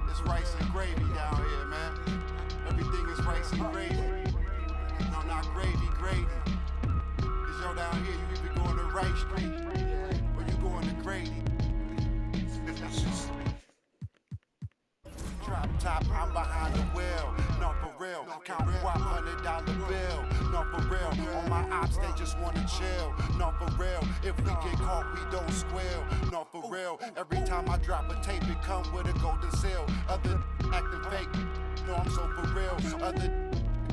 It's rice and gravy down here, man. Everything is rice and gravy. No, not gravy, gravy. Cause yo, down here, you either going to Rice Street or you going to Grady. Drop top, I'm behind the wheel. No, for real. Count what $100 bill. No, for real. On my ops, they just wanna chill. No, for real. If we get caught, we don't squeal. No, for real. Every time I drop a tape, it come with a golden seal. Other acting fake. No, I'm so for real. Other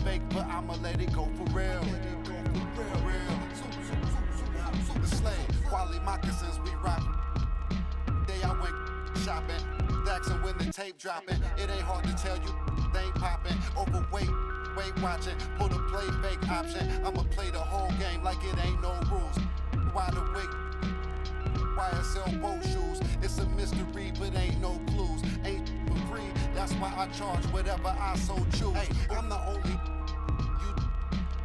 fake, but I'ma let it go for real. The slave, quality moccasins, we rock. Day I went shopping. Daxon when the tape dropping. It ain't hard to tell you they ain't popping. Overweight, weight watching. Pull the play fake option. I'ma play the whole game like it ain't no rules. Wide awake, YSL boat shoes. It's a mystery, but ain't no clues. Ain't for free, that's why I charge whatever I so choose. Hey, I'm the only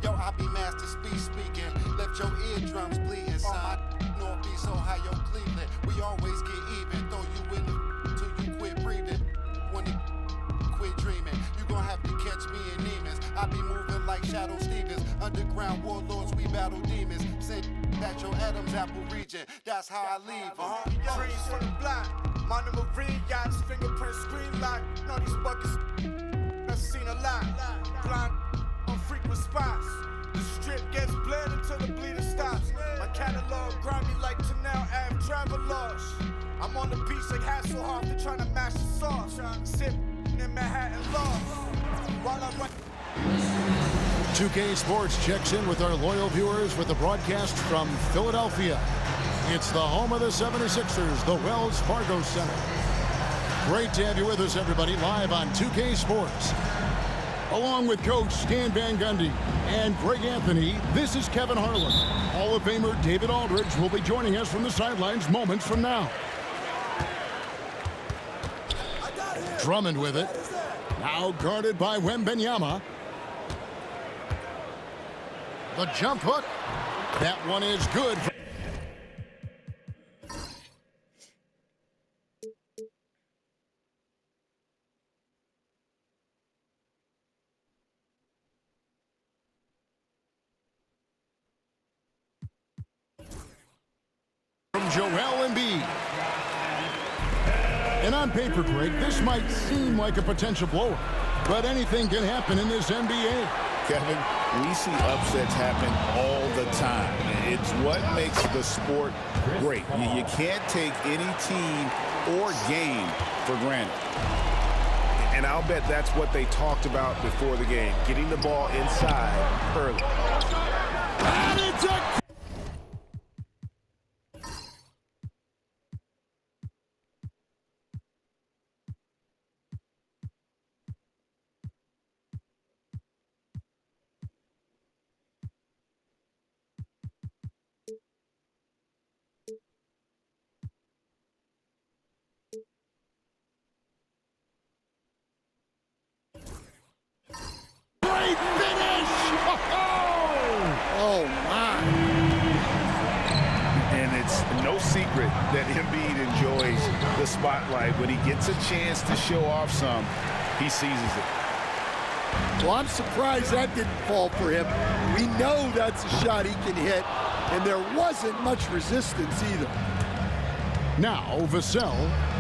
yo, I be master speaking. Left your eardrums bleeding, son. North be so high, yo, Cleveland. We always get even. Throw you in the till you quit breathing. When you quit dreaming, you gon' have to catch me in demons. I be moving like Shadow Stevens. Underground warlords, we battle demons. Say that your Adam's apple region. That's how I leave. Trees from the block. Mono Marine yachts, fingerprint screen lock. Know these buckets, I've seen a lot. Blind on frequent spots. The strip gets bled until the bleeding stops. My catalog grimy like Chanel Ave Travelers. I'm on the beach like Hasselhoff, they're trying to mash the sauce. Sip in Manhattan Loft. While I write. 2K Sports checks in with our loyal viewers with the broadcast from Philadelphia. It's the home of the 76ers, the Wells Fargo Center. Great to have you with us, everybody, live on 2K Sports. Along with Coach Stan Van Gundy and Greg Anthony, this is Kevin Harlan. Hall of Famer David Aldridge will be joining us from the sidelines moments from now. Drummond with it. Now guarded by Wembanyama. The jump hook. That one is good. From Joel Embiid. And on paper, Greg, this might seem like a potential blowout, but anything can happen in this NBA. Kevin, we see upsets happen all the time. It's what makes the sport great. You can't take any team or game for granted. And I'll bet that's what they talked about before the game, getting the ball inside early. And it's a great finish! Oh, my. And it's no secret that Embiid enjoys the spotlight. When he gets a chance to show off some, he seizes it. Well, I'm surprised that didn't fall for him. We know that's a shot he can hit, and there wasn't much resistance either. Now, Vassell,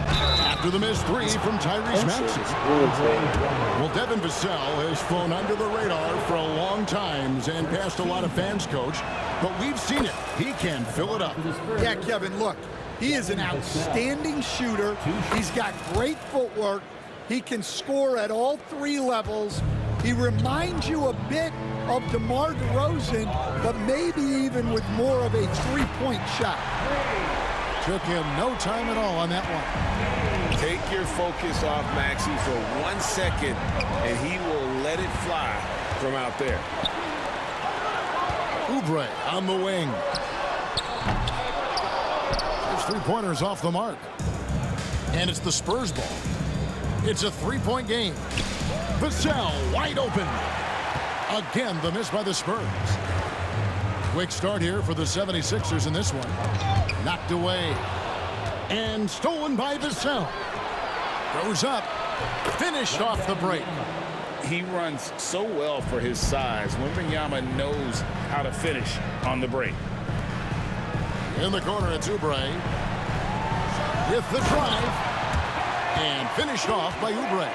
after the missed three from Tyrese Maxey. Well, Devin Vassell has flown under the radar for a long time and passed a lot of fans, Coach, but we've seen it. He can fill it up. Yeah, Kevin, look, he is an outstanding shooter. He's got great footwork. He can score at all three levels. He reminds you a bit of DeMar DeRozan, but maybe even with more of a three-point shot. Took him no time at all on that one. Take your focus off Maxey for 1 second, and he will let it fly from out there. Oubre on the wing. His three-pointers off the mark. And it's the Spurs ball. It's a three-point game. Vassell wide open. Again, the miss by the Spurs. Quick start here for the 76ers in this one. Knocked away. And stolen by Vassell. Goes up. Finished off the break. He runs so well for his size. Wembanyama knows how to finish on the break. In the corner, it's Oubre. With the drive. And finished off by Oubre.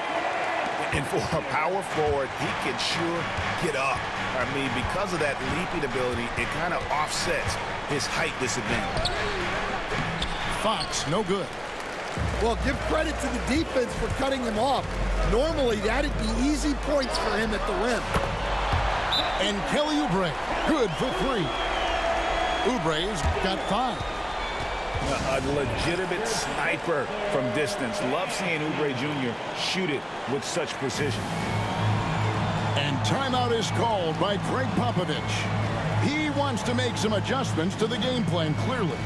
And for a power forward, he can sure get up. I mean, because of that leaping ability, it kind of offsets his height disadvantage. Fox, no good. Well, give credit to the defense for cutting him off. Normally, that'd be easy points for him at the rim. And Kelly Oubre, good for 3. Oubre's got 5. A legitimate sniper from distance. Love seeing Oubre Jr. shoot it with such precision. And timeout is called by Greg Popovich. He wants to make some adjustments to the game plan, clearly.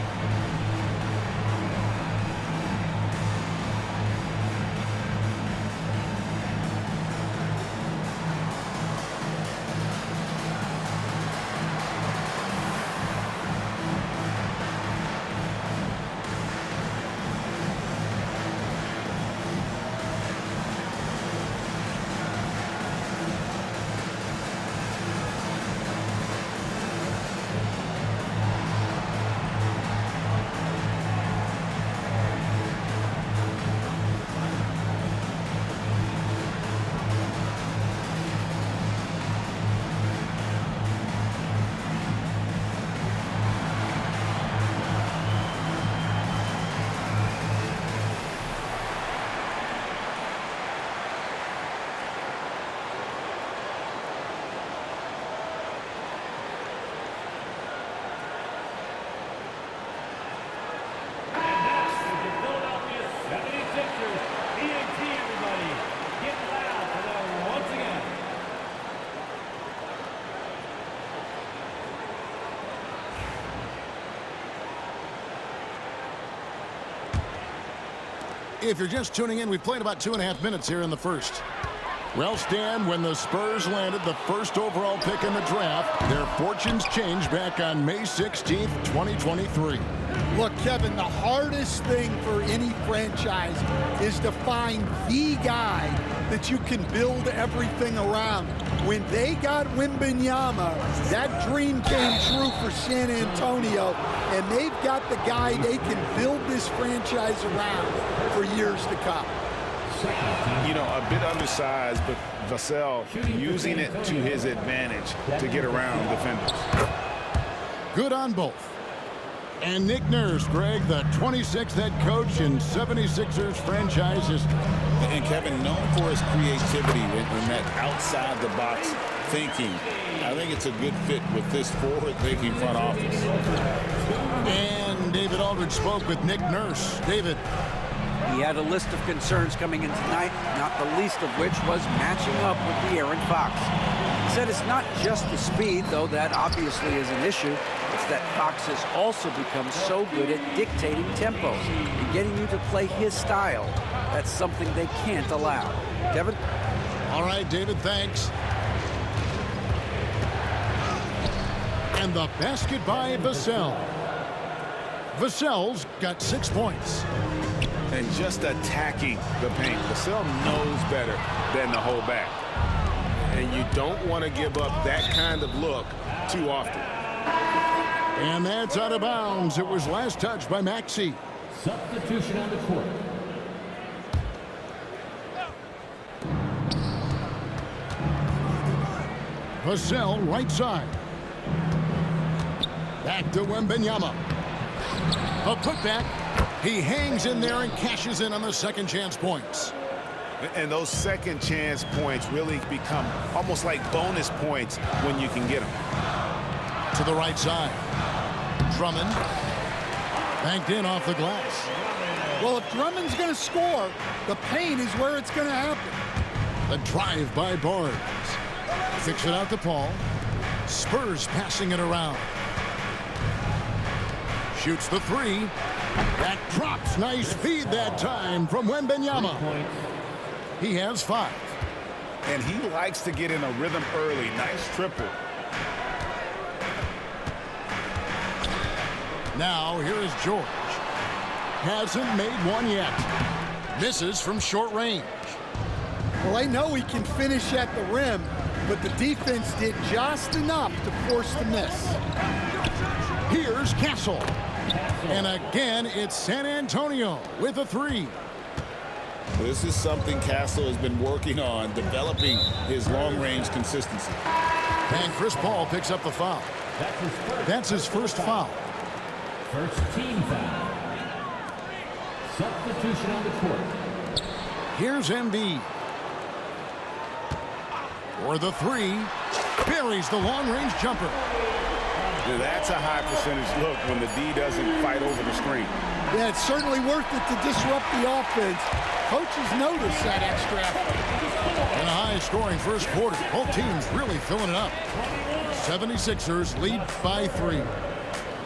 If you're just tuning in, we've played about 2.5 minutes here in the first. Well, Stan, when the Spurs landed the first overall pick in the draft, their fortunes changed back on May 16th, 2023. Look, Kevin, the hardest thing for any franchise is to find the guy that you can build everything around. When they got Wembanyama, that dream came true for San Antonio, and they've got the guy they can build this franchise around for years to come. You know, a bit undersized, but Vassell using it to his advantage to get around defenders. Good on both. And Nick Nurse, Greg, the 26th head coach in 76ers franchise history. And Kevin, known for his creativity and that outside-the-box thinking. I think it's a good fit with this forward-thinking front office. And David Aldridge spoke with Nick Nurse. David. He had a list of concerns coming in tonight, not the least of which was matching up with De'Aaron Fox. He said it's not just the speed, though that obviously is an issue. It's that Fox has also become so good at dictating tempos and getting you to play his style. That's something they can't allow. Kevin? All right, David, thanks. And the basket by Vassell. Vassell's got 6 points. And just attacking the paint. Vassell knows better than to hold back. And you don't want to give up that kind of look too often. And that's out of bounds. It was last touched by Maxey. Substitution on the court. Vassell right side. Back to Wembanyama. A putback. He hangs in there and cashes in on the second chance points. And those second chance points really become almost like bonus points when you can get them. To the right side. Drummond. Banked in off the glass. Well, if Drummond's going to score, the paint is where it's going to happen. The drive by Barnes. Kicks it out to Paul. Spurs passing it around. Shoots the 3. That drops. Nice feed that time from Wembanyama. He has 5. And he likes to get in a rhythm early. Nice triple. Now here is George. Hasn't made one yet. Misses from short range. Well, I know he can finish at the rim, but the defense did just enough to force the miss. Here's Castle. And again, it's San Antonio with a three. This is something Castle has been working on, developing his long-range consistency. And Chris Paul picks up the foul. That's his first foul. First team foul. Substitution on the court. Here's Embiid. For the three. Buries the long-range jumper. That's a high percentage look when the D doesn't fight over the screen. Yeah, it's certainly worth it to disrupt the offense. Coaches notice that extra effort. In a high-scoring first quarter, both teams really filling it up. 76ers lead by 3.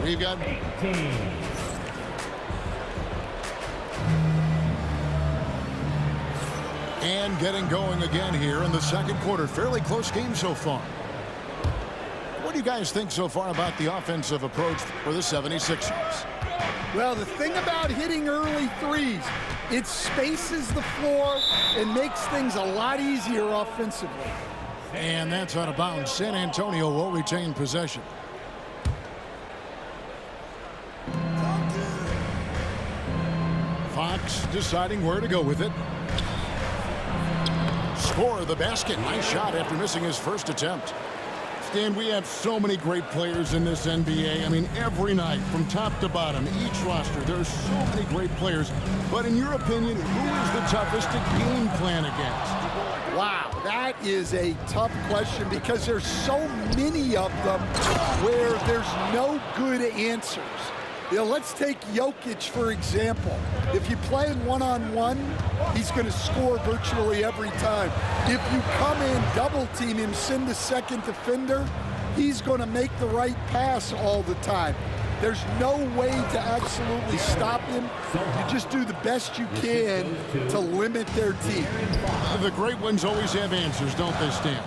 We've got 18. and getting going again here in the second quarter. Fairly close game so far. What do you guys think so far about the offensive approach for the 76ers? Well, the thing about hitting early threes, it spaces the floor and makes things a lot easier offensively. And that's out of bounds. San Antonio will retain possession. Fox deciding where to go with it. Score the basket. Nice shot after missing his first attempt. Stan, we have so many great players in this NBA. I mean, every night, from top to bottom, each roster, there's so many great players. But in your opinion, who is the toughest to game plan against? Wow, that is a tough question because there's so many of them where there's no good answers. You know, let's take Jokic, for example. If you play him one-on-one, he's going to score virtually every time. If you come in, double-team him, send the second defender, he's going to make the right pass all the time. There's no way to absolutely stop him. You just do the best you can to limit their team. The great ones always have answers, don't they, Stan?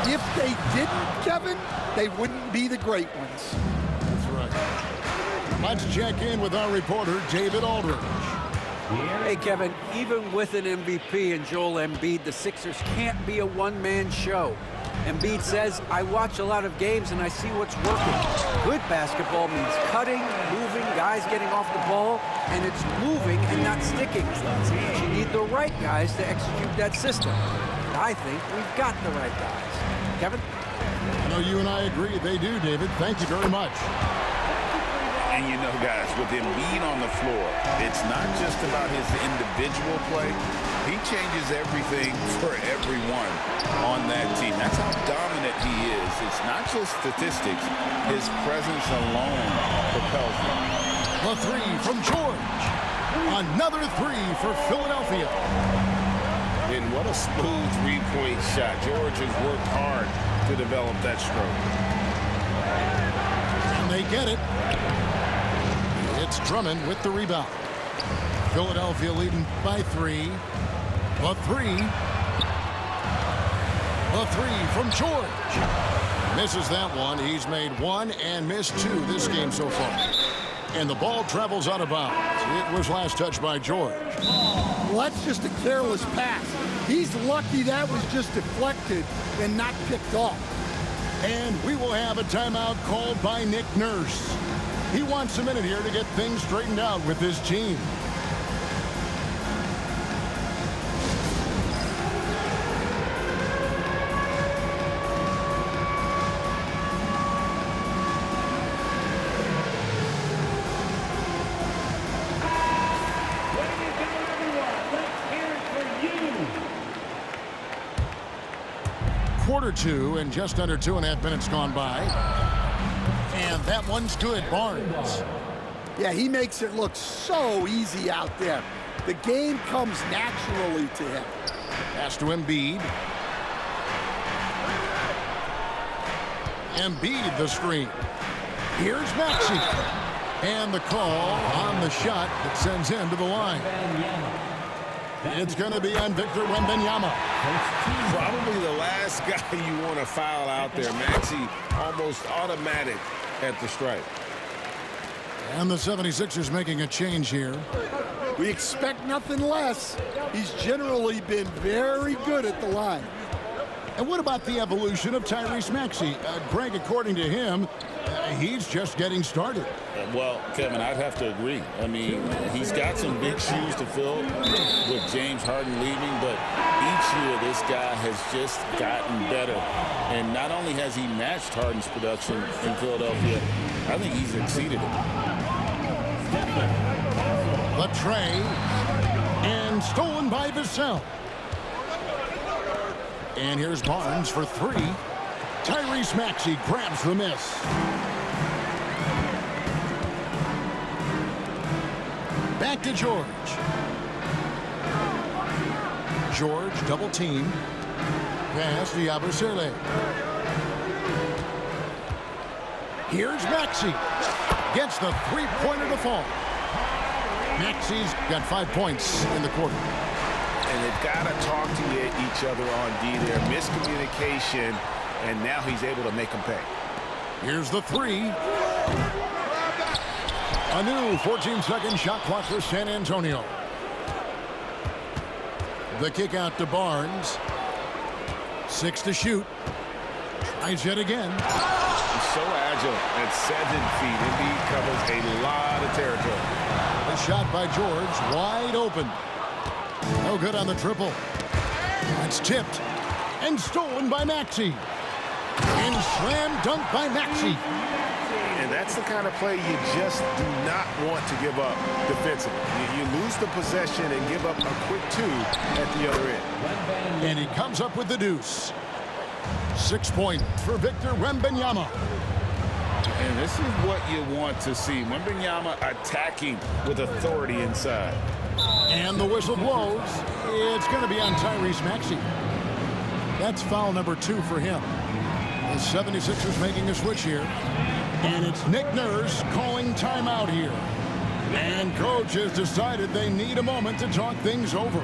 If they didn't, Kevin, they wouldn't be the great ones. That's right. Let's check in with our reporter, David Aldridge. Hey, Kevin, even with an MVP and Joel Embiid, the Sixers can't be a one-man show. Embiid says, I watch a lot of games and I see what's working. Good basketball means cutting, moving, guys getting off the ball, and it's moving and not sticking. You need the right guys to execute that system. And I think we've got the right guys. Kevin? I know you and I agree. They do, David. Thank you very much. And you know, guys, with Embiid on the floor, it's not just about his individual play. He changes everything for everyone on that team. That's how dominant he is. It's not just statistics. His presence alone propels him. The three from George. Another three for Philadelphia. And what a smooth three-point shot. George has worked hard to develop that stroke. And they get it. It's Drummond with the rebound. Philadelphia leading by 3. The three from George. Misses that one. He's made 1 and missed 2 this game so far. And the ball travels out of bounds. It was last touched by George. Well, that's just a careless pass. He's lucky that was just deflected and not picked off. And we will have a timeout called by Nick Nurse. He wants a minute here to get things straightened out with his team. Quarter 2 and just under 2.5 minutes gone by. And that one's good, Barnes. Yeah, he makes it look so easy out there. The game comes naturally to him. Pass to Embiid. Embiid the screen. Here's Maxey. And the call on the shot that sends him to the line. It's going to be on Victor Wembanyama. Probably the last guy you want to foul out there. Maxey almost automatic at the strike. And the 76ers making a change here. We expect nothing less. He's generally been very good at the line. And what about the evolution of Tyrese Maxey? Greg, according to him, he's just getting started. Well, Kevin, I'd have to agree. I mean, he's got some big shoes to fill with James Harden leaving, but each year this guy has just gotten better. And not only has he matched Harden's production in Philadelphia, I think he's exceeded it. The tray, and stolen by Vassell. And here's Barnes for three. Tyrese Maxey grabs the miss. Back to George. George double team. Pass to Yabusele. Here's Maxey. Gets the three-pointer to fall. Maxey's got 5 points in the quarter. And they've got to talk to each other on D there. Miscommunication, and now he's able to make them pay. Here's the three. A new 14-second shot clock for San Antonio. The kick out to Barnes. 6 to shoot. Tries yet again. He's so agile at 7 feet. Indeed covers a lot of territory. A shot by George, wide open. No good on the triple. That's tipped and stolen by Maxey. And slam dunk by Maxey. And that's the kind of play you just do not want to give up defensively. You lose the possession and give up a quick 2 at the other end. And he comes up with the deuce. 6 points for Victor Wembanyama. And this is what you want to see. Wembanyama attacking with authority inside. And the whistle blows. It's going to be on Tyrese Maxey. That's foul number 2 for him. The 76ers making a switch here. And it's Nick Nurse calling timeout here. And coach has decided they need a moment to talk things over.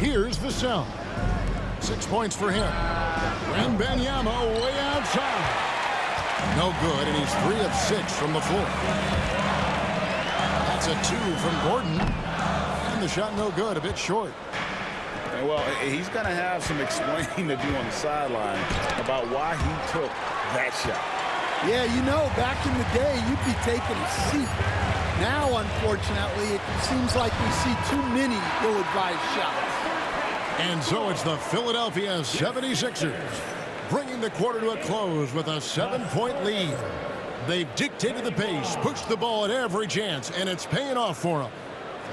Here's Vassell. 6 points for him. Wembanyama way outside. No good, and he's 3 of 6 from the floor. That's a 2 from Gordon. And the shot no good, a bit short. Well, he's going to have some explaining to do on the sideline about why he took that shot. Yeah, you know, back in the day, you'd be taking a seat. Now, unfortunately, it seems like we see too many ill-advised shots. And so it's the Philadelphia 76ers bringing the quarter to a close with a 7-point lead. They've dictated the pace, pushed the ball at every chance, and it's paying off for them.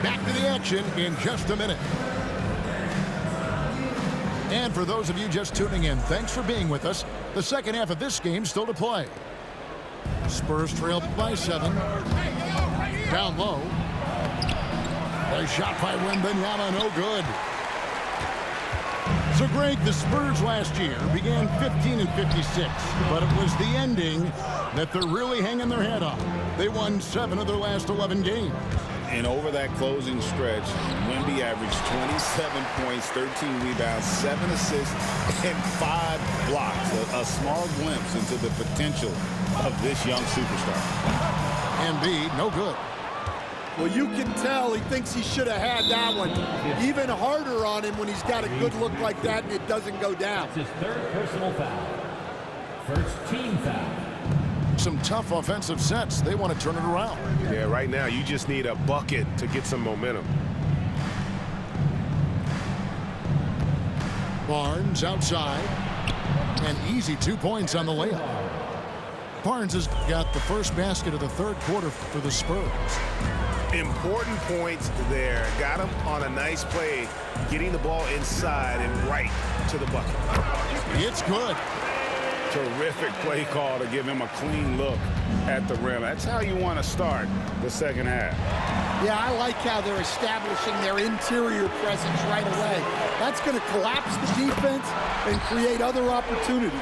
Back to the action in just a minute. And for those of you just tuning in, thanks for being with us. The second half of this game still to play. Spurs trail by 7. Down low. A shot by Wembanyama, no good. So, Greg, the Spurs last year began 15-56, but it was the ending that they're really hanging their head on. They won 7 of their last 11 games. And over that closing stretch, Wemby averaged 27 points, 13 rebounds, 7 assists, and 5 blocks. A small glimpse into the potential of this young superstar. Embiid, no good. Well, you can tell he thinks he should have had that one. Even harder on him when he's got a good look like that and it doesn't go down. It's his third personal foul. First team foul. Some tough offensive sets. They want to turn it around. Yeah, right now you just need a bucket to get some momentum. Barnes outside. An easy 2 points on the layup. Barnes has got the first basket of the third quarter for the Spurs. Important points there. Got him on a nice play, getting the ball inside and right to the bucket. It's good. Terrific play call to give him a clean look at the rim. That's how you want to start the second half. Yeah, I like how they're establishing their interior presence right away. That's going to collapse the defense and create other opportunities.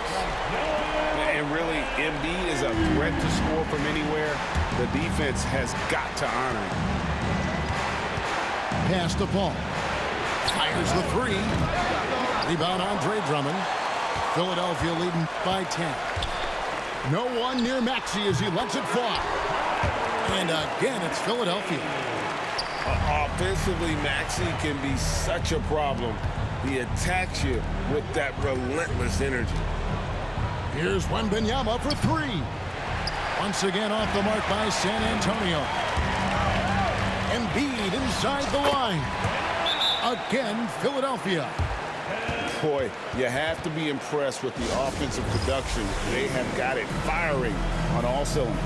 And really, Embiid is a threat to score from anywhere. The defense has got to honor him. Pass the ball. Fires the 3. Rebound, Andre Drummond. Philadelphia leading by 10. No one near Maxey as he lets it fly. And again, it's Philadelphia. Offensively, Maxey can be such a problem. He attacks you with that relentless energy. Here's Wembanyama for 3. Once again off the mark by San Antonio. Embiid inside the line. Again, Philadelphia. Boy, you have to be impressed with the offensive production. They have got it firing on all cylinders.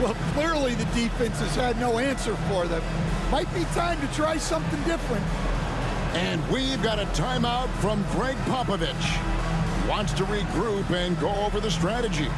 Well, clearly the defense has had no answer for them. Might be time to try something different. And we've got a timeout from Greg Popovich. Wants to regroup and go over the strategy.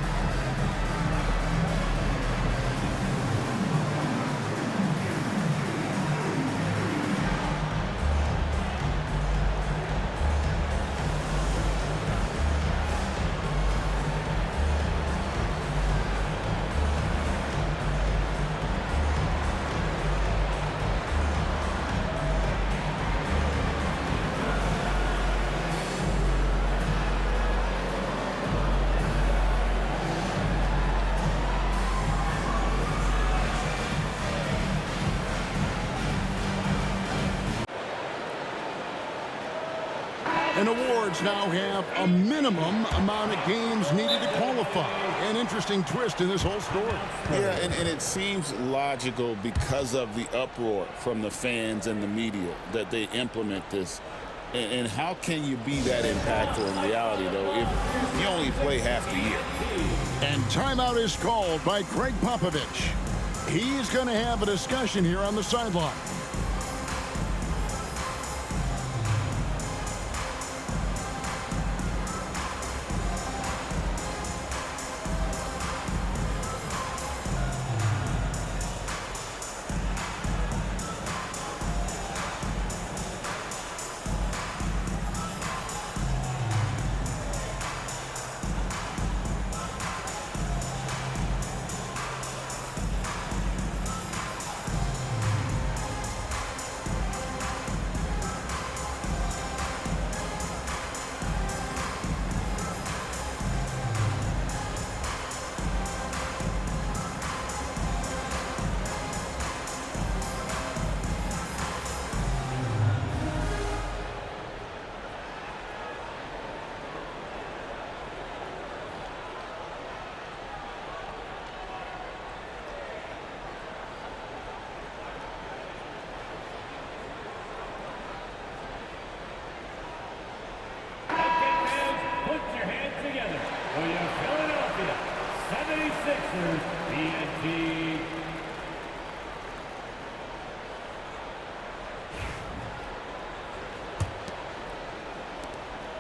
And awards now have a minimum amount of games needed to qualify. An interesting twist in this whole story. Yeah, and it seems logical because of the uproar from the fans and the media that they implement this. And how can you be that impactful in reality, though, if you only play half the year? And timeout is called by Greg Popovich. He's going to have a discussion here on the sideline.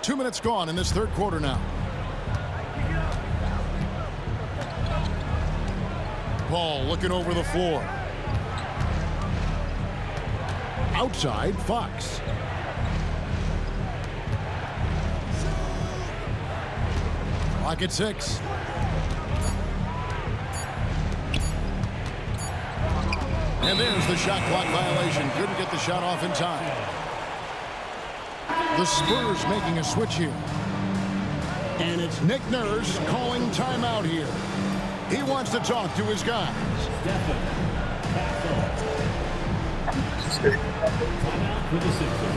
2 minutes gone in this third quarter now. Ball looking over the floor. Outside, Fox. Clock at 6. And there's the shot clock violation. Couldn't get the shot off in time. The Spurs making a switch here. And it's Nick Nurse calling timeout here. He wants to talk to his guys. Timeout for the Sixers.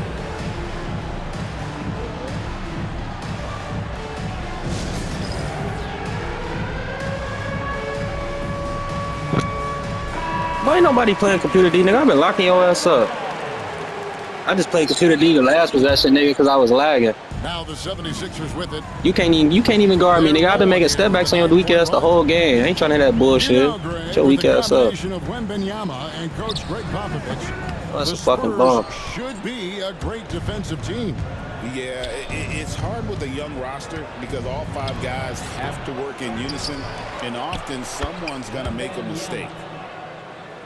Why ain't nobody playing computer D, nigga? I've been locking your ass up. I just played computer D the last possession, nigga, because I was lagging. Now the 76ers with it. You can't even guard me, nigga. I've been making step backs on your weak ass the whole game. I ain't trying to hear that bullshit. Get your weak ass up. Of Wembanyama and Coach Greg Popovich. Oh, that's a fucking bump. Should be a great defensive team. Yeah, it's hard with a young roster because all 5 guys have to work in unison, and often someone's going to make a mistake.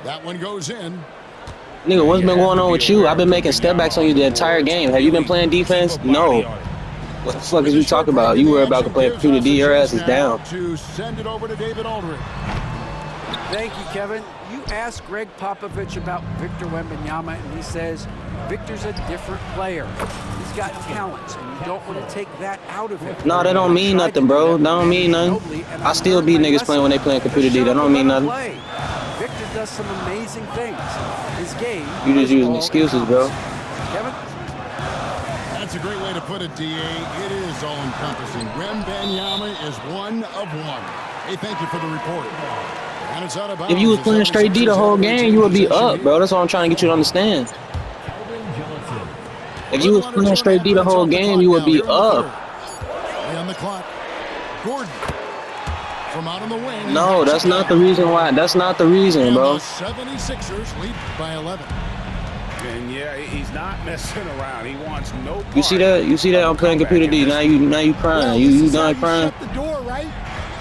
That one goes in. Nigga, what's been going on with you? I've been making step backs on you the entire game. Have you been playing defense? No. What the fuck is you talking about? You worry about playing computer D, your ass is down. To send it over to David Aldridge. Thank you, Kevin. You asked Greg Popovich about Victor Wembanyama, and he says Victor's a different player. He's got talents, and you don't want to take that out of him. No, that don't mean nothing, bro. That don't mean nothing. I still beat niggas playing when they playing computer D. That don't mean nothing. Victor does some amazing things. His game. You just using excuses, bro. Kevin? That's a great way to put it, DA. It is all-encompassing. Wembanyama is one of one. Hey, thank you for the report. And it's out of bounds. If you was playing straight D the whole game, you would be up, bro. That's what I'm trying to get you to understand. If you was playing straight D the whole game, you would be up. On the clock. Gordon. From out on the wing. No, that's not the reason why. That's not the reason, bro. The 76ers lead by 11. And yeah, he's not messing around. He wants no part. You see that? You see that? I'm playing computer D. Now you crying. Well, You done crying? Shut the door, right?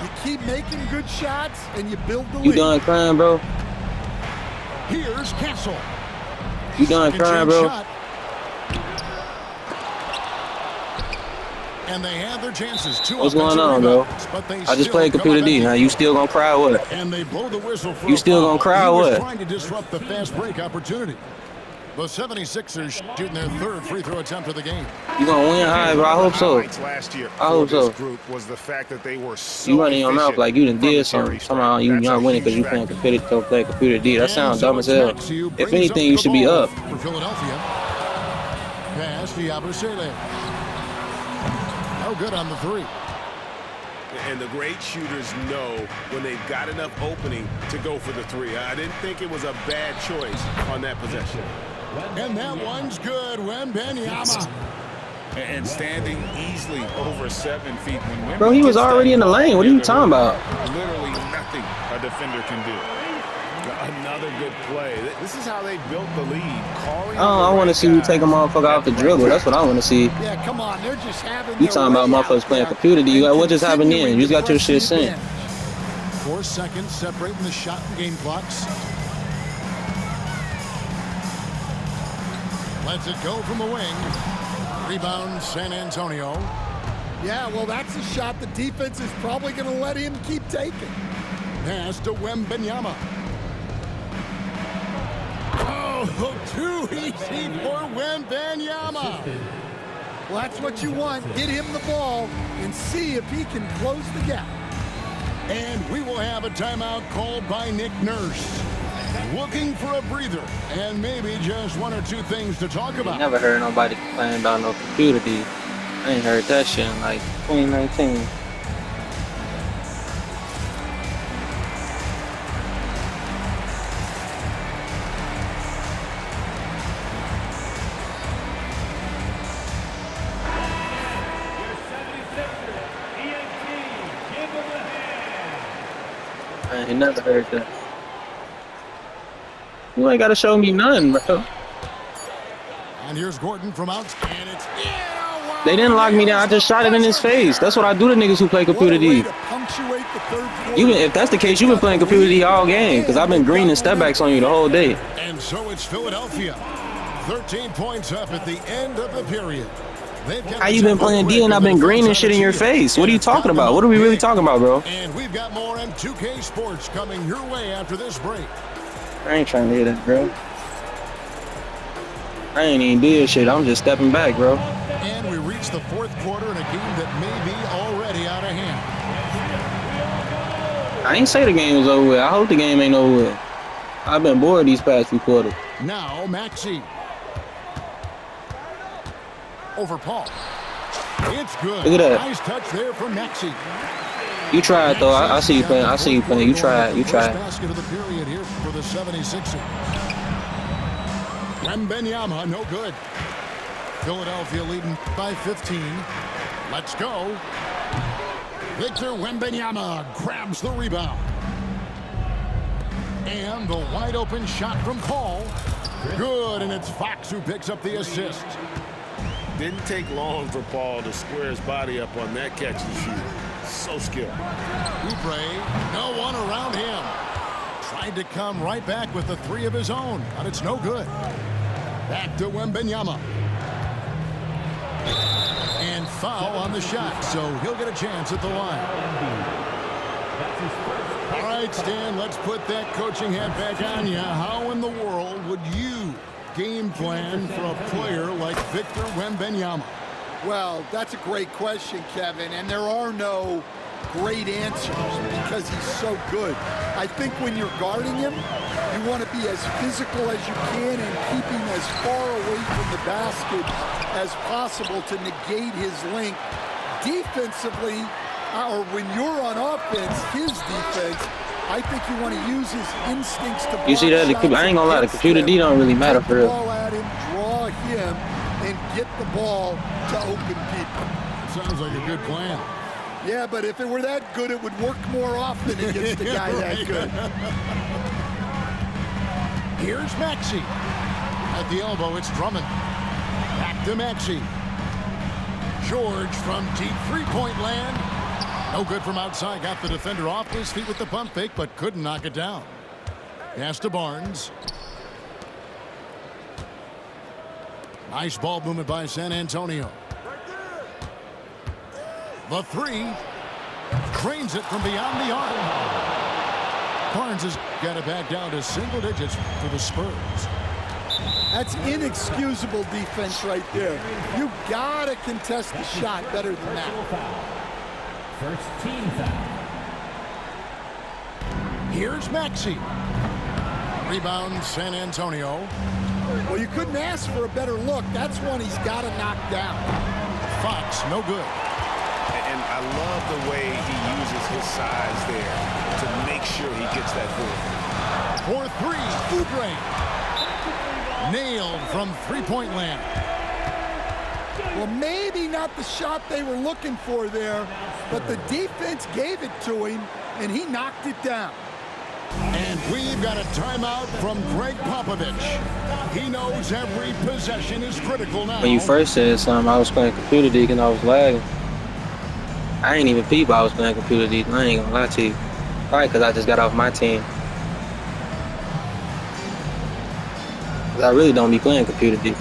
You keep making good shots and you build the lead. You done crying, bro? Here's Castle. You done crying, bro? Shot. And they had their chances. What's going on, bro? I just played computer D. Now you still gonna cry or what? And they blow the whistle for you still gonna cry or what? Trying to disrupt the fast break opportunity. The 76ers shooting their 3rd free throw attempt of the game. You gonna win, high, bro? I hope so. Last year I hope so. group was the fact that they were so you running your mouth like you done did something. Somehow you not winning because you playing computer D. That sounds dumb as hell. If anything, you should be up. For Philadelphia. Pass to Yabusele. No good on the 3. And the great shooters know when they've got enough opening to go for the 3. I didn't think it was a bad choice on that possession. And that one's good. Wembanyama. And standing easily over 7 feet. When Bro, he was already in the lane. What are you talking about? Literally nothing a defender can do. Another good play. This is how they built the lead. I want to see you take a motherfucker off the dribble. That's what I want to see. Yeah, come on. They're just having You talking about motherfuckers playing computer D. What just happened then? You just got your shit sent. 4 seconds separating the shot and game clocks. Lets it go from the wing. Rebound San Antonio. Yeah, well, that's a shot the defense is probably going to let him keep taking. Pass to Wembanyama. Oh, too easy for Wembanyama. Well, that's what you want. Get him the ball and see if he can close the gap. And we will have a timeout called by Nick Nurse. Looking for a breather and maybe just 1 or 2 things to talk about. Never heard nobody complaining about no computer D. I ain't heard that shit in like 2019. I ain't never heard that. You ain't gotta show me nothing, bro. And here's Gordon from out, and it's in. Oh, They didn't lock me down. I just shot it in his face. That's what I do to niggas who play Computer D. If that's the case, you've been playing Computer D all game because I've been greening step backs on you the whole day. And so it's Philadelphia. 13 points up at the end of the period. How you been playing D and I've been greening shit in your face? What are you talking about? What are we really talking about, bro? And we've got more M2K Sports coming your way after this break. I ain't trying to hear that, bro. I ain't even doing shit. I'm just stepping back, bro. And we reach the fourth quarter in a game that may be already out of hand. I ain't say the game was over with. I hope the game ain't over with. I've been bored these past few quarters. Now, Maxey. Over Paul. It's good. Look at that. Nice touch there from Maxey. You tried, though. I see you playing. I see you playing. You tried. You tried. Basket of the period here for the 76ers. Wembanyama, no good. Philadelphia leading by 15. Let's go. Victor Wembanyama grabs the rebound. And the wide open shot from Paul. Good, and it's Fox who picks up the assist. Didn't take long for Paul to square his body up on that catch and shoot. So skilled. Oubre, no one around him. Tried to come right back with the three of his own, but it's no good. Back to Wembanyama. And foul on the shot, so he'll get a chance at the line. All right, Stan, let's put that coaching hat back on you. How in the world would you game plan for a player like Victor Wembanyama? Well, that's a great question, Kevin, and there are no great answers because he's so good. I think when you're guarding him, you want to be as physical as you can and keep him as far away from the basket as possible to negate his length. Defensively, or when you're on offense, his defense, I think you want to use his instincts to. You see that? I ain't gonna lie, the Computer D don't really matter for real. Ball at him, draw him, and get the ball to open people. Sounds like a good plan. Yeah, but if it were that good, it would work more often against a guy that good. Here's Maxey. At the elbow, it's Drummond. Back to Maxey. George from deep three-point land. No good from outside. Got the defender off his feet with the pump fake, but couldn't knock it down. Pass to Barnes. Nice ball movement by San Antonio. The three. Cranes it from beyond the arc. Barnes has got it back down to single digits for the Spurs. That's inexcusable defense right there. You gotta contest the shot better than that. First team foul. Here's Maxey. Rebound San Antonio. Well, you couldn't ask for a better look. That's one he's got to knock down. Fox, no good. And I love the way he uses his size there to make sure he gets that ball. For three, Oubre. Nailed from three-point land. Well, maybe not the shot they were looking for there, but the defense gave it to him, and he knocked it down. And we've got a timeout from Greg Popovich. He knows every possession is critical now. When you first said something, I was playing Computer D and I was lagging. I ain't even peep I was playing Computer D. I ain't gonna lie to you. Probably because I just got off my team. I really don't be playing Computer D.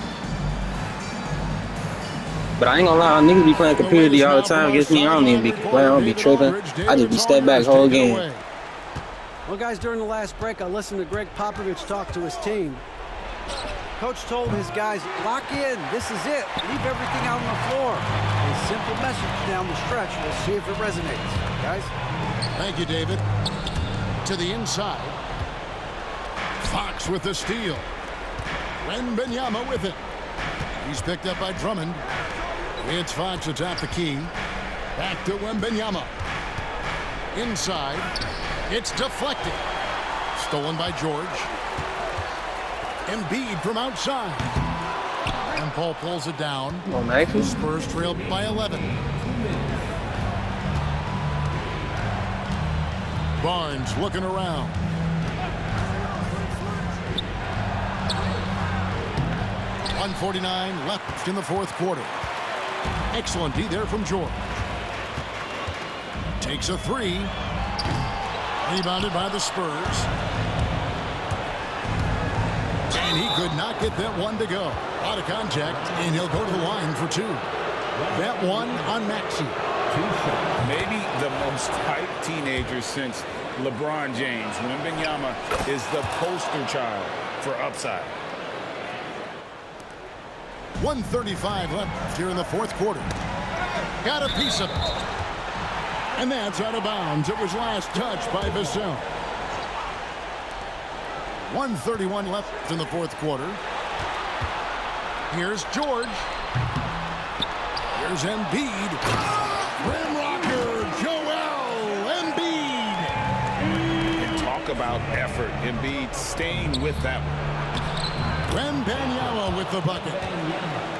But I ain't gonna lie, niggas be playing Computer D all the time against me. I don't even be playing, I don't be tripping. I just be step back whole game. Well, guys, during the last break, I listened to Greg Popovich talk to his team. Coach told his guys, lock in, this is it. Leave everything out on the floor. A simple message down the stretch. We'll see if it resonates, guys. Thank you, David. To the inside. Fox with the steal. Wembanyama with it. He's picked up by Drummond. It's Fox atop the key. Back to Wembanyama. Inside. It's deflected. Stolen by George. Embiid from outside. And Paul pulls it down. Come on, The Spurs trailed by 11. Barnes looking around. .149 left in the fourth quarter. Excellent D there from George. Takes a three. Rebounded by the Spurs. And he could not get that one to go. Out of contact, and he'll go to the line for two. That one on Maxey. Maybe the most hyped teenager since LeBron James. Wembanyama is the poster child for upside. 1:35 left here in the fourth quarter. Got a piece of it. And that's out of bounds. It was last touched by Vassell. 1:31 left in the fourth quarter. Here's George. Here's Embiid. Rim rocker, Joel Embiid. And talk about effort. Embiid staying with that one. Wembanyama with the bucket.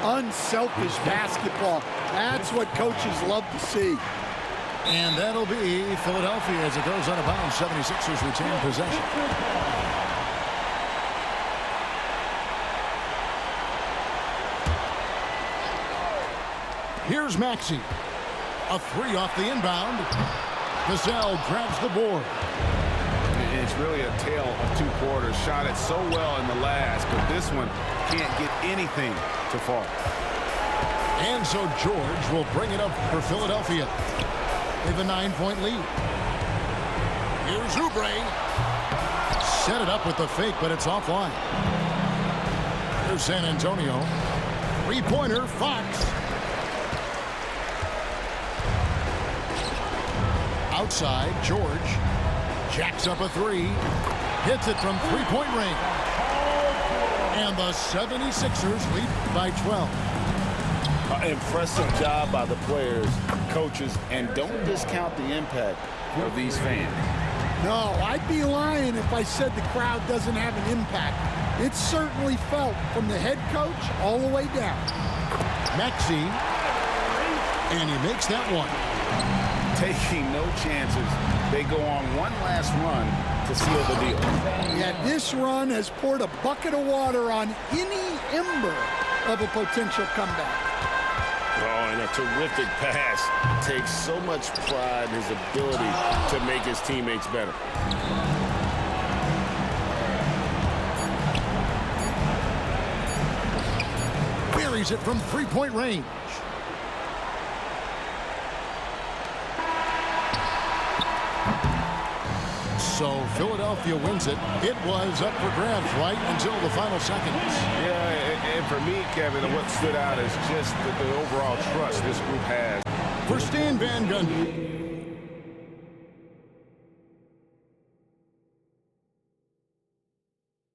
Unselfish basketball. That's what coaches love to see. And that'll be Philadelphia as it goes out of bounds. 76ers retain possession. Here's Maxey. A three off the inbound. Vassell grabs the board. It's really a tale of two quarters. Shot it so well in the last, but this one can't get anything to fall. And so George will bring it up for Philadelphia. They have a 9-point lead. Here's Oubre. Set it up with the fake, but it's offline. Here's San Antonio. Three-pointer, Fox. Outside, George jacks up a three, hits it from three-point range. And the 76ers lead by 12. Impressive job by the players, coaches, and don't discount the impact of these fans. No, I'd be lying if I said the crowd doesn't have an impact. It's certainly felt from the head coach all the way down. Maxey, and he makes that one. Taking no chances. They go on one last run to seal the deal. Yeah, this run has poured a bucket of water on any ember of a potential comeback. Oh, and a terrific pass. Takes so much pride in his ability to make his teammates better. Buries it from three-point range. So Philadelphia wins it. It was up for grabs right until the final seconds. Yeah, and for me, Kevin, what stood out is just the overall trust this group has. For Stan Van Gundy,